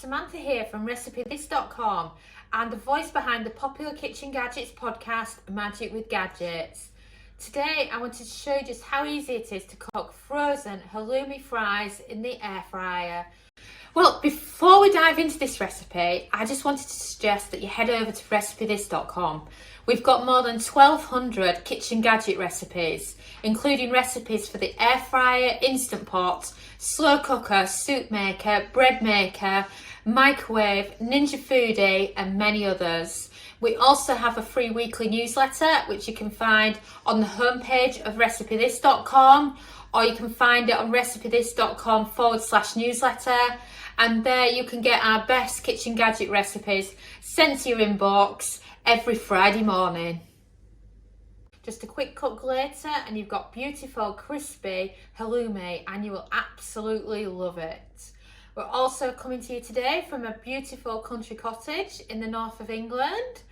Samantha here from RecipeThis.com and the voice behind the popular Kitchen Gadgets podcast, Magic with Gadgets. Today I wanted to show you just how easy it is to cook frozen halloumi fries in the air fryer. Well, before we dive into this recipe, I just wanted to suggest that you head over to RecipeThis.com. We've got more than 1,200 kitchen gadget recipes, including recipes for the air fryer, instant pot, slow cooker, soup maker, bread maker, microwave, Ninja Foodie, and many others. We also have a free weekly newsletter, which you can find on the homepage of RecipeThis.com, or you can find it on RecipeThis.com/newsletter. And there you can get our best kitchen gadget recipes sent to your inbox every Friday morning. Just a quick cook later and you've got beautiful crispy halloumi and you will absolutely love it. We're also coming to you today from a beautiful country cottage in the north of England,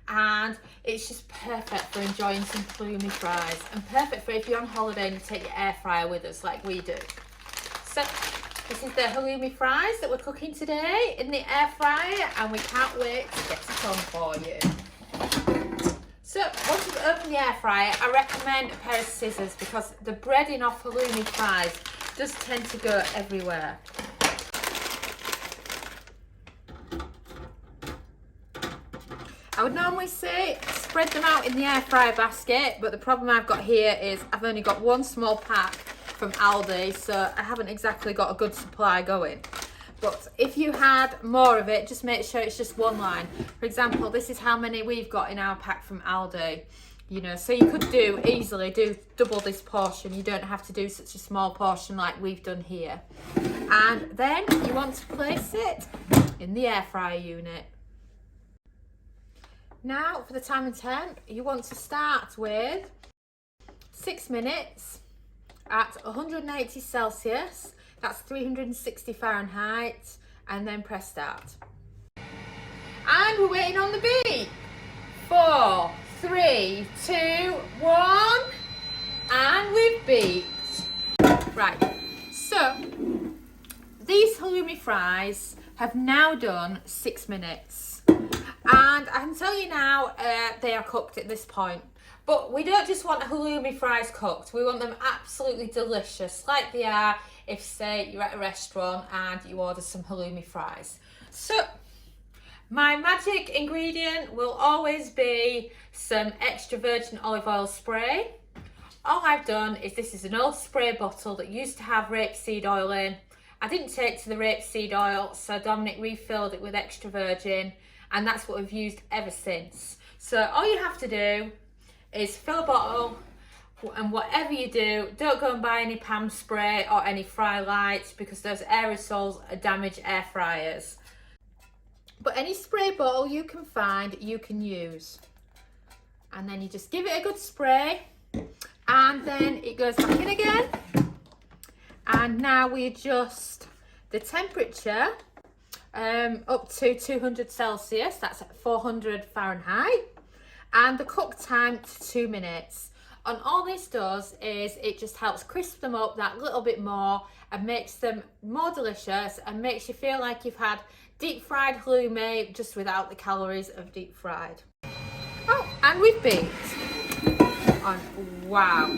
and it's just perfect for enjoying some halloumi fries and perfect for if you're on holiday and you take your air fryer with us like we do. So this is the halloumi fries that we're cooking today in the air fryer, and we can't wait to get it on for you. So once you've opened the air fryer, I recommend a pair of scissors because the breading off halloumi fries does tend to go everywhere. I would normally say spread them out in the air fryer basket, but the problem I've got here is I've only got one small pack from Aldi, so I haven't exactly got a good supply going. But if you had more of it, just make sure it's just one line. For example, this is how many we've got in our pack from Aldi. You know, so you could easily do double this portion. You don't have to do such a small portion like we've done here. And then you want to place it in the air fryer unit. Now for the time and temp, you want to start with 6 minutes at 180 Celsius, that's 360 Fahrenheit, and then press start. And we're waiting on the beep. 4, 3, 2, 1, and we've beeped. Right, so these halloumi fries have now done 6 minutes. And I can tell you now, they are cooked at this point. But we don't just want halloumi fries cooked, we want them absolutely delicious, like they are if, say, you're at a restaurant and you order some halloumi fries. So, my magic ingredient will always be some extra virgin olive oil spray. All I've done is, this is an old spray bottle that used to have rapeseed oil in. I didn't take to the rapeseed oil, so Dominic refilled it with extra virgin, and that's what we've used ever since. So all you have to do is fill a bottle, and whatever you do, don't go and buy any Pam spray or any fry lights because those aerosols damage air fryers. But any spray bottle you can find, you can use. And then you just give it a good spray, and then it goes back in again. And now we adjust the temperature up to 200 Celsius, that's at 400 Fahrenheit, and the cook time to 2 minutes. And all this does is it just helps crisp them up that little bit more and makes them more delicious and makes you feel like you've had deep fried halloumi just without the calories of deep fried. Oh, and we've beeped. And wow,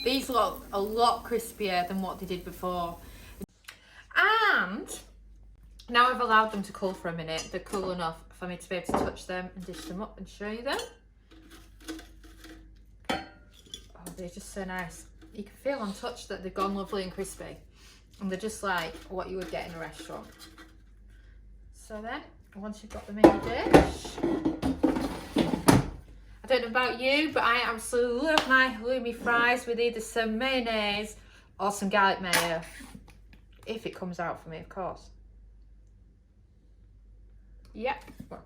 these look a lot crispier than what they did before. And now I've allowed them to cool for a minute, they're cool enough for me to be able to touch them and dish them up and show you them. Oh, they're just so nice. You can feel on touch that they've gone lovely and crispy. And they're just like what you would get in a restaurant. So then, once you've got them in your dish, I don't know about you, but I absolutely love my halloumi fries with either some mayonnaise or some garlic mayo. If it comes out for me, of course. Yep. Well,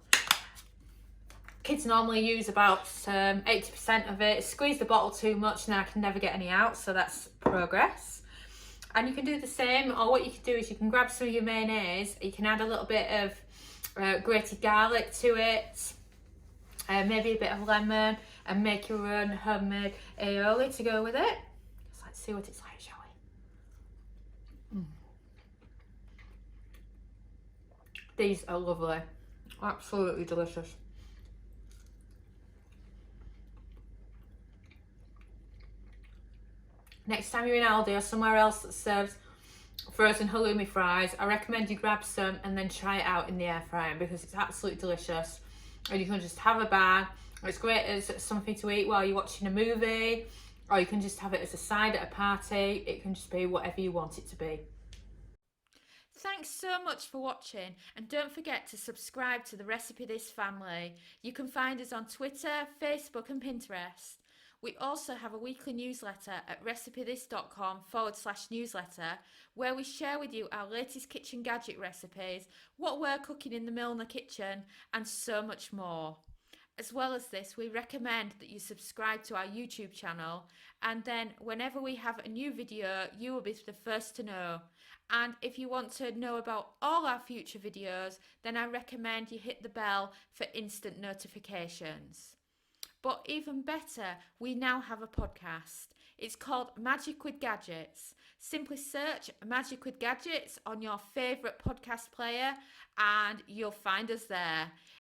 kids normally use about 80% of it. Squeeze the bottle too much and I can never get any out, so that's progress. And you can do the same, or what you can do is you can grab some of your mayonnaise, you can add a little bit of grated garlic to it, maybe a bit of lemon, and make your own homemade aioli to go with it. So let's see what it's like, shall we? These are lovely. Absolutely delicious. Next time you're in Aldi or somewhere else that serves frozen halloumi fries, I recommend you grab some and then try it out in the air fryer because it's absolutely delicious. And you can just have a bag. It's great as something to eat while you're watching a movie, or you can just have it as a side at a party. It can just be whatever you want it to be. Thanks so much for watching, and don't forget to subscribe to the Recipe This family. You can find us on Twitter, Facebook and Pinterest. We also have a weekly newsletter at recipethis.com/newsletter where we share with you our latest kitchen gadget recipes, what we're cooking in the Milner kitchen, and so much more. As well as this, we recommend that you subscribe to our YouTube channel, and then whenever we have a new video, you will be the first to know. And if you want to know about all our future videos, then I recommend you hit the bell for instant notifications. But even better, we now have a podcast. It's called Magic with Gadgets. Simply search Magic with Gadgets on your favourite podcast player and you'll find us there.